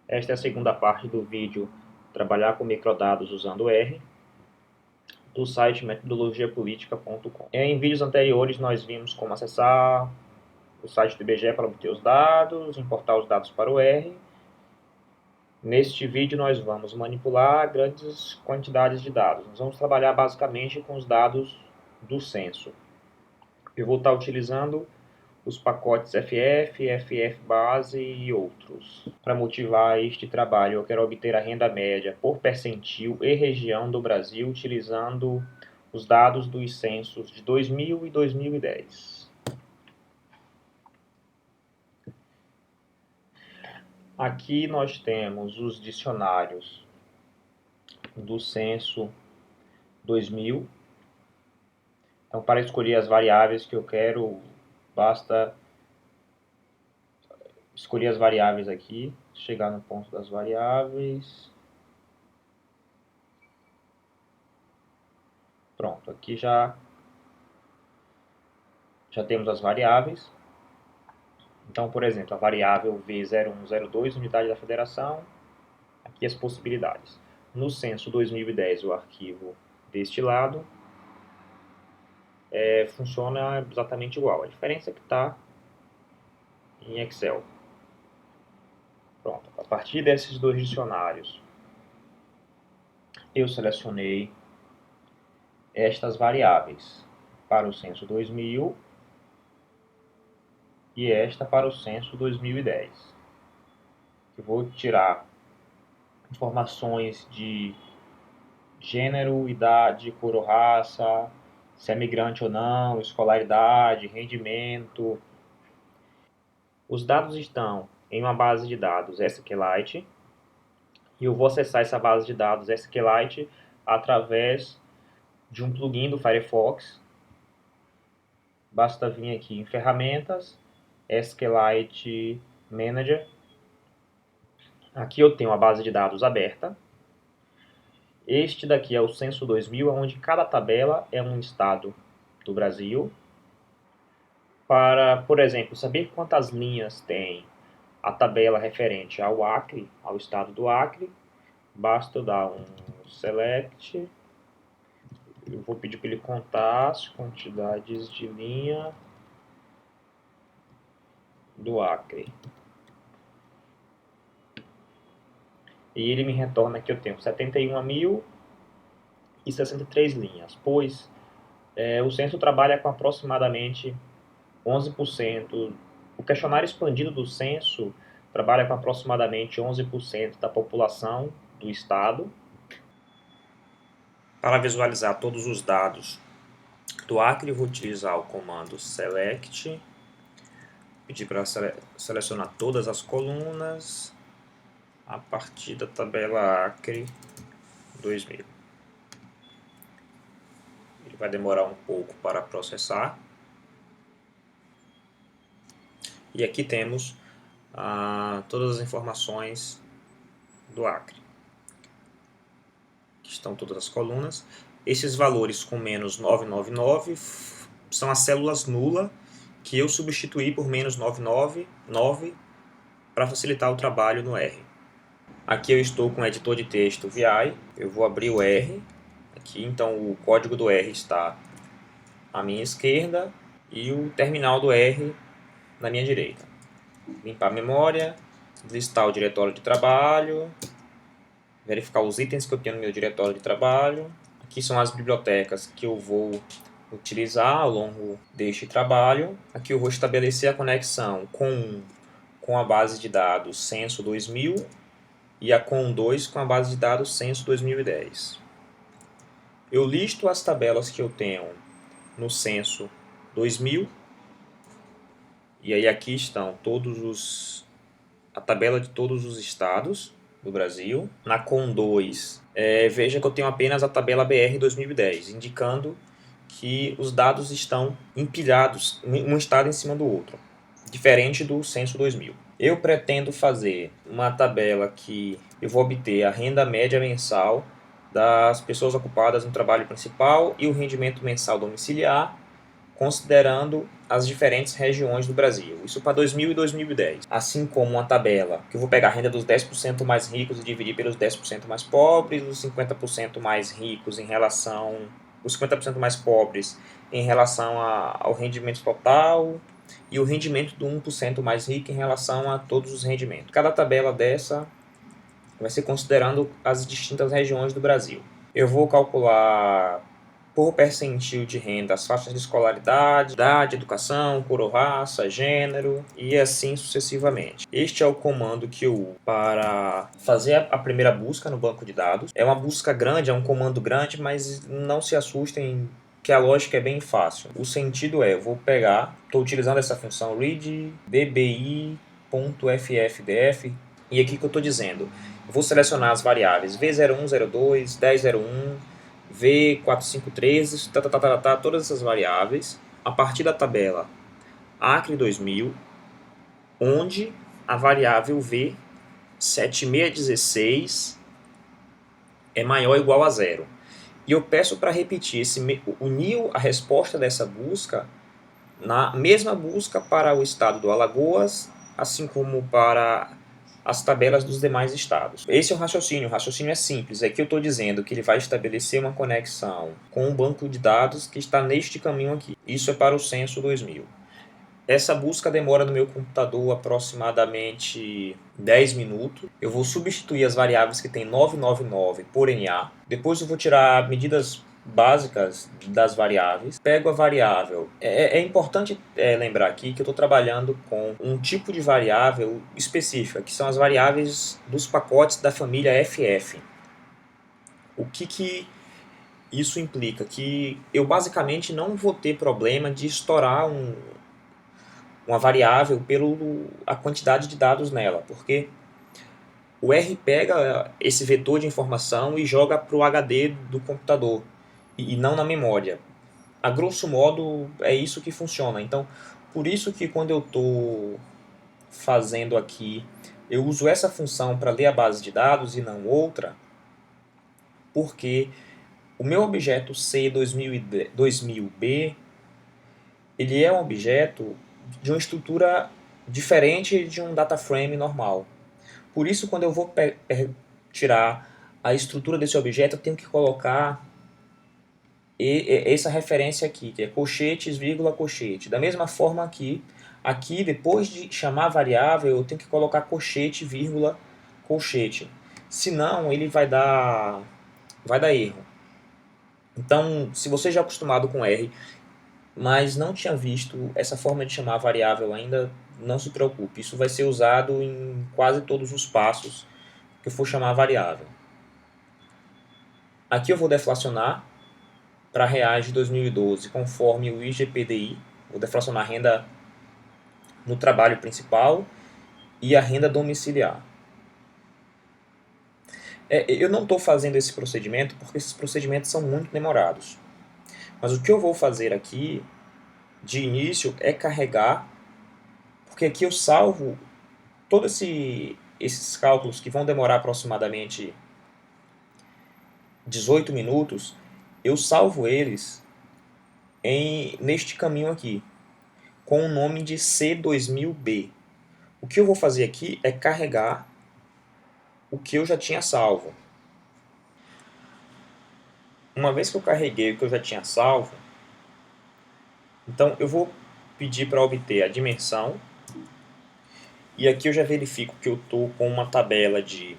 Esta é a segunda parte do vídeo Trabalhar com microdados usando R, do site metodologiapolitica.com. Em vídeos anteriores nós vimos como acessar o site do IBGE para obter os dados, importar os dados para o R. Neste vídeo nós vamos manipular grandes quantidades de dados. Nós vamos trabalhar basicamente com os dados do censo. Eu vou estar utilizando os pacotes FF, FFbase e outros. Para motivar este trabalho, eu quero obter a renda média por percentil e região do Brasil, utilizando os dados dos censos de 2000 e 2010. Aqui nós temos os dicionários do censo 2000. Então, para escolher as variáveis que eu quero, basta escolher as variáveis aqui, chegar no ponto das variáveis. Pronto, aqui já temos as variáveis. Então, por exemplo, a variável V0102, unidade da federação, aqui as possibilidades. No censo 2010, o arquivo deste lado funciona exatamente igual. A diferença é que está em Excel. Pronto, a partir desses dois dicionários, eu selecionei estas variáveis para o censo 2000 e esta para o censo 2010. Eu vou tirar informações de gênero, idade, cor ou raça, se é migrante ou não, escolaridade, rendimento. Os dados estão em uma base de dados SQLite e eu vou acessar essa base de dados SQLite através de um plugin do Firefox. Basta vir aqui em Ferramentas, SQLite Manager. Aqui eu tenho a base de dados aberta. Este daqui é o Censo 2000, onde cada tabela é um estado do Brasil. Para, por exemplo, saber quantas linhas tem a tabela referente ao Acre, ao estado do Acre, basta eu dar um select. Eu vou pedir para ele contar as quantidades de linha do Acre. E ele me retorna que eu tenho 71.063 linhas, pois o censo trabalha com aproximadamente 11%. O questionário expandido do censo trabalha com aproximadamente 11% da população do estado. Para visualizar todos os dados do Acre, eu vou utilizar o comando select, pedir para selecionar todas as colunas a partir da tabela Acre 2000. Ele vai demorar um pouco para processar. E aqui temos todas as informações do Acre. Aqui estão todas as colunas. Esses valores com menos 999 são as células nulas que eu substituí por menos 999 para facilitar o trabalho no R. Aqui eu estou com o editor de texto VI. Eu vou abrir o R. Aqui, então, o código do R está à minha esquerda e o terminal do R na minha direita. Limpar a memória, listar o diretório de trabalho, verificar os itens que eu tenho no meu diretório de trabalho. Aqui são as bibliotecas que eu vou utilizar ao longo deste trabalho. Aqui eu vou estabelecer a conexão com a base de dados Censo 2000 e a CON2 com a base de dados Censo 2010. Eu listo as tabelas que eu tenho no Censo 2000 e aí aqui estão a tabela de todos os estados do Brasil. Na CON2, veja que eu tenho apenas a tabela BR 2010, indicando que os dados estão empilhados, um estado em cima do outro, diferente do Censo 2000. Eu pretendo fazer uma tabela que eu vou obter a renda média mensal das pessoas ocupadas no trabalho principal e o rendimento mensal domiciliar, considerando as diferentes regiões do Brasil. Isso para 2000 e 2010. Assim como uma tabela que eu vou pegar a renda dos 10% mais ricos e dividir pelos 10% mais pobres, os 50% mais ricos em relação... os 50% mais pobres em relação ao rendimento total e o rendimento do 1% mais rico em relação a todos os rendimentos. Cada tabela dessa vai ser considerando as distintas regiões do Brasil. Eu vou calcular por percentil de renda as faixas de escolaridade, idade, educação, cor ou raça, gênero e assim sucessivamente. Este é o comando que eu uso para fazer a primeira busca no banco de dados. É uma busca grande, é um comando grande, mas não se assustem que a lógica é bem fácil. O sentido é, eu vou pegar, estou utilizando essa função read dbi.ffdf e aqui que eu estou dizendo, eu vou selecionar as variáveis V01, 02, 1001, V4513, todas essas variáveis, a partir da tabela Acre 2000, onde a variável V7616 é maior ou igual a zero. E eu peço para repetir, unir a resposta dessa busca na mesma busca para o estado do Alagoas, assim como para as tabelas dos demais estados. Esse é o raciocínio é simples. Aqui eu estou dizendo que ele vai estabelecer uma conexão com um banco de dados que está neste caminho aqui. Isso é para o censo 2000. Essa busca demora no meu computador aproximadamente 10 minutos. Eu vou substituir as variáveis que tem 999 por NA. Depois eu vou tirar medidas básicas das variáveis. Pego a variável. É importante lembrar aqui que eu estou trabalhando com um tipo de variável específica, que são as variáveis dos pacotes da família FF. O que isso implica? Que eu basicamente não vou ter problema de estourar uma variável pela quantidade de dados nela, porque o R pega esse vetor de informação e joga para o HD do computador, e não na memória. A grosso modo, é isso que funciona. Então, por isso que quando eu estou fazendo aqui, eu uso essa função para ler a base de dados e não outra, porque o meu objeto C2000B, ele é um objeto de uma estrutura diferente de um data frame normal. Por isso, quando eu vou tirar a estrutura desse objeto, eu tenho que colocar essa referência aqui, que é colchetes, vírgula, colchete. Da mesma forma aqui depois de chamar a variável, eu tenho que colocar colchete, vírgula, colchete. Senão, ele vai dar erro. Então, se você já é acostumado com R, mas não tinha visto essa forma de chamar a variável ainda, não se preocupe. Isso vai ser usado em quase todos os passos que eu for chamar a variável. Aqui eu vou deflacionar para reais de 2012 conforme o IGPDI. Vou deflacionar a renda no trabalho principal e a renda domiciliar. Eu não estou fazendo esse procedimento porque esses procedimentos são muito demorados. Mas o que eu vou fazer aqui de início é carregar, porque aqui eu salvo todos esses cálculos que vão demorar aproximadamente 18 minutos, eu salvo eles neste caminho aqui, com o nome de C2000B. O que eu vou fazer aqui é carregar o que eu já tinha salvo. Uma vez que eu carreguei o que eu já tinha salvo, então eu vou pedir para obter a dimensão, e aqui eu já verifico que eu estou com uma tabela de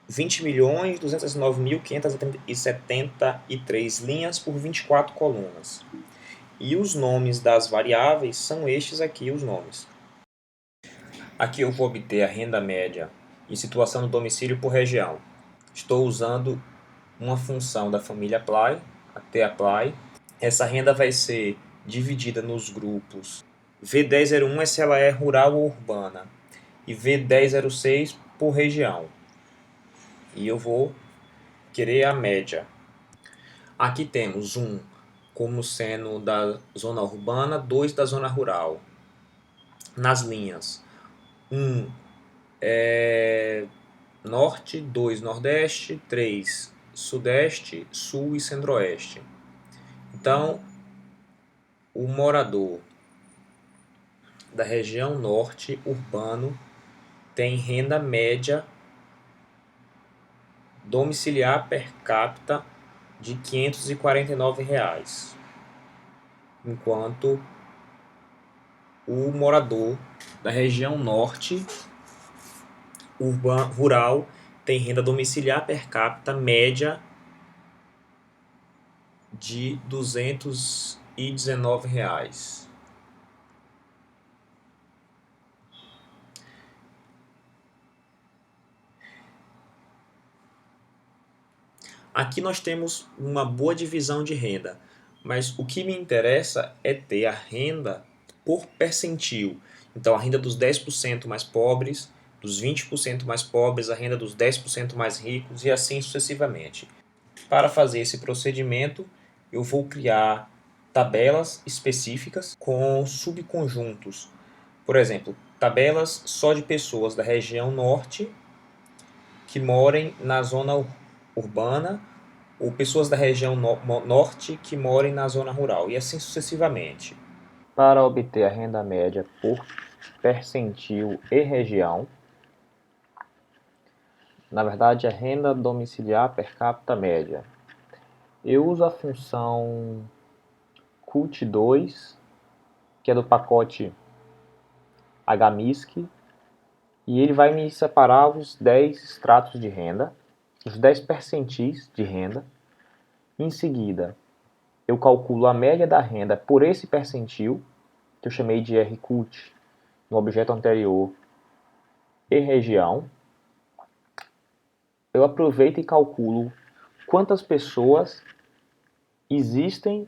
20.209.573 linhas por 24 colunas. E os nomes das variáveis são estes aqui, os nomes. Aqui eu vou obter a renda média e situação do domicílio por região. Estou usando uma função da família apply, a tapply. Essa renda vai ser dividida nos grupos V1001 se ela é rural ou urbana, e V1006 por região. E eu vou querer a média. Aqui temos 1 como sendo da zona urbana, 2 da zona rural. Nas linhas, 1 é norte, 2 nordeste, 3 sudeste, sul e centro-oeste. Então, o morador da região norte urbano tem renda média domiciliar per capita de R$ 549, enquanto o morador da região norte rural tem renda domiciliar per capita média de R$ 219. Aqui nós temos uma boa divisão de renda, mas o que me interessa é ter a renda por percentil. Então, a renda dos 10% mais pobres, dos 20% mais pobres, a renda dos 10% mais ricos e assim sucessivamente. Para fazer esse procedimento, eu vou criar tabelas específicas com subconjuntos. Por exemplo, tabelas só de pessoas da região norte que morem na zona urbana ou pessoas da região norte que morem na zona rural, e assim sucessivamente. Para obter a renda média por percentil e região, na verdade a renda domiciliar per capita média, eu uso a função CUT2, que é do pacote HMISC, e ele vai me separar os 10 extratos de renda, os 10 percentis de renda. Em seguida, eu calculo a média da renda por esse percentil, que eu chamei de RCUT no objeto anterior, e região. Eu aproveito e calculo quantas pessoas existem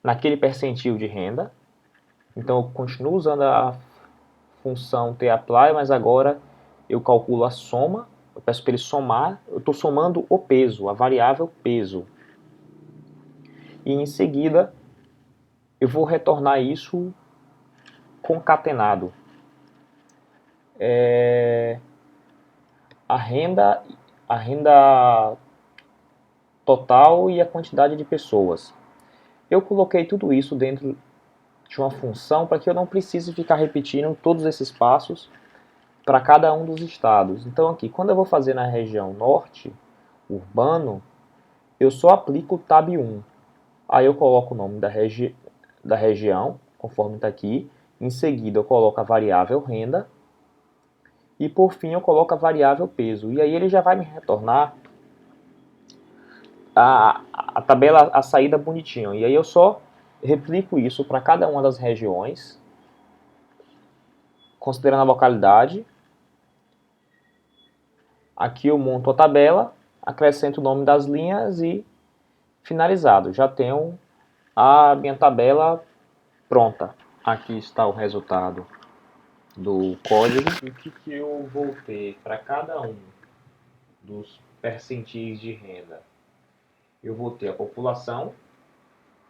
naquele percentil de renda. Então eu continuo usando a função tapply, mas agora eu calculo a soma. Eu peço para ele somar. Eu estou somando o peso, a variável peso. E em seguida eu vou retornar isso concatenado. A renda total e a quantidade de pessoas. Eu coloquei tudo isso dentro de uma função para que eu não precise ficar repetindo todos esses passos para cada um dos estados. Então aqui, quando eu vou fazer na região norte, urbano, eu só aplico o tab 1. Aí eu coloco o nome da região, conforme está aqui. Em seguida eu coloco a variável renda. E por fim eu coloco a variável peso. E aí ele já vai me retornar a tabela, a saída bonitinho. E aí eu só replico isso para cada uma das regiões, considerando a localidade. Aqui eu monto a tabela, acrescento o nome das linhas e finalizado. Já tenho a minha tabela pronta. Aqui está o resultado do código. E o que eu vou ter para cada um dos percentis de renda? Eu vou ter a população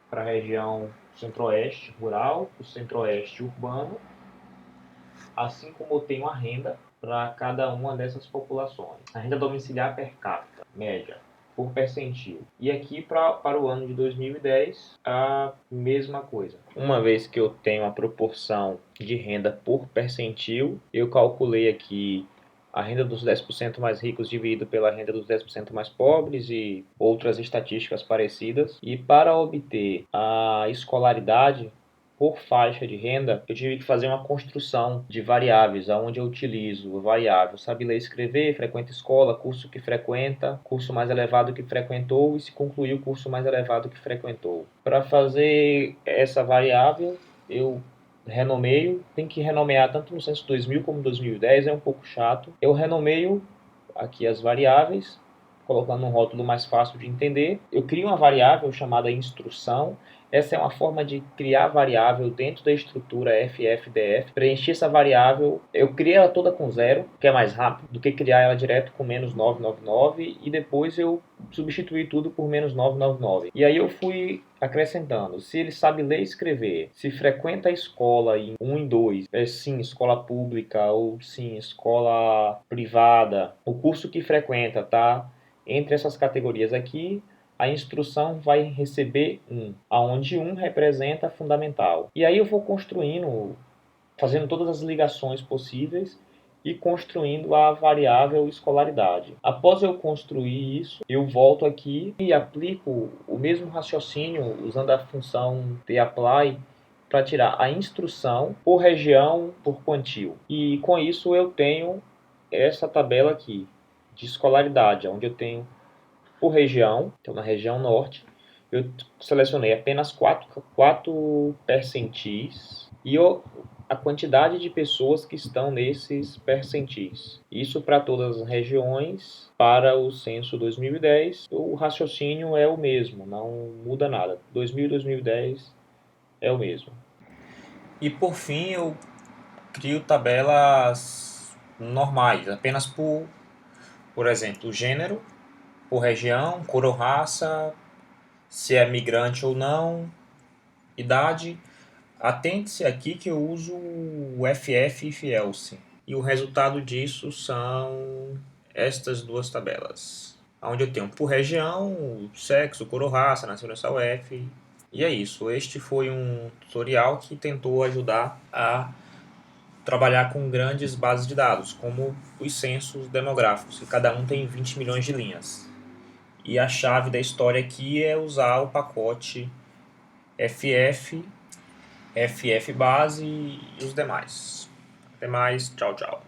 para a região centro-oeste rural, o centro-oeste urbano, assim como eu tenho a renda para cada uma dessas populações. A renda domiciliar per capita, média, por percentil. E aqui para o ano de 2010, a mesma coisa. Uma vez que eu tenho a proporção de renda por percentil, eu calculei aqui a renda dos 10% mais ricos dividido pela renda dos 10% mais pobres e outras estatísticas parecidas. E para obter a escolaridade por faixa de renda, eu tive que fazer uma construção de variáveis, onde eu utilizo a variável sabe ler e escrever, frequenta escola, curso que frequenta, curso mais elevado que frequentou e se concluiu o curso mais elevado que frequentou. Para fazer essa variável, eu renomeio, tem que renomear tanto no censo 2000 como 2010, é um pouco chato. Eu renomeio aqui as variáveis, colocando um rótulo mais fácil de entender. Eu crio uma variável chamada instrução. Essa é uma forma de criar variável dentro da estrutura FFDF. Preenchi essa variável, eu criei ela toda com zero, que é mais rápido do que criar ela direto com menos 999, e depois eu substituí tudo por menos 999. E aí eu fui acrescentando, se ele sabe ler e escrever, se frequenta a escola em 1 e 2, sim, escola pública ou sim, escola privada, o curso que frequenta, tá? Entre essas categorias aqui, a instrução vai receber 1, onde 1 representa fundamental. E aí eu vou construindo, fazendo todas as ligações possíveis e construindo a variável escolaridade. Após eu construir isso, eu volto aqui e aplico o mesmo raciocínio usando a função tapply para tirar a instrução por região, por quantile. E com isso eu tenho essa tabela aqui de escolaridade, onde eu tenho por região. Então na região norte eu selecionei apenas 4 percentis e a quantidade de pessoas que estão nesses percentis. Isso para todas as regiões. Para o censo 2010, o raciocínio é o mesmo, não muda nada. 2000 e 2010 é o mesmo. E por fim eu crio tabelas normais, apenas por exemplo, gênero, por região, cor ou raça, se é migrante ou não, idade. Atente-se aqui que eu uso o FF e Fielse. E o resultado disso são estas duas tabelas. Onde eu tenho por região, sexo, cor ou raça, nacional UF. E é isso. Este foi um tutorial que tentou ajudar a trabalhar com grandes bases de dados, como os censos demográficos, que cada um tem 20 milhões de linhas. E a chave da história aqui é usar o pacote FF, FF base e os demais. Até mais, tchau, tchau.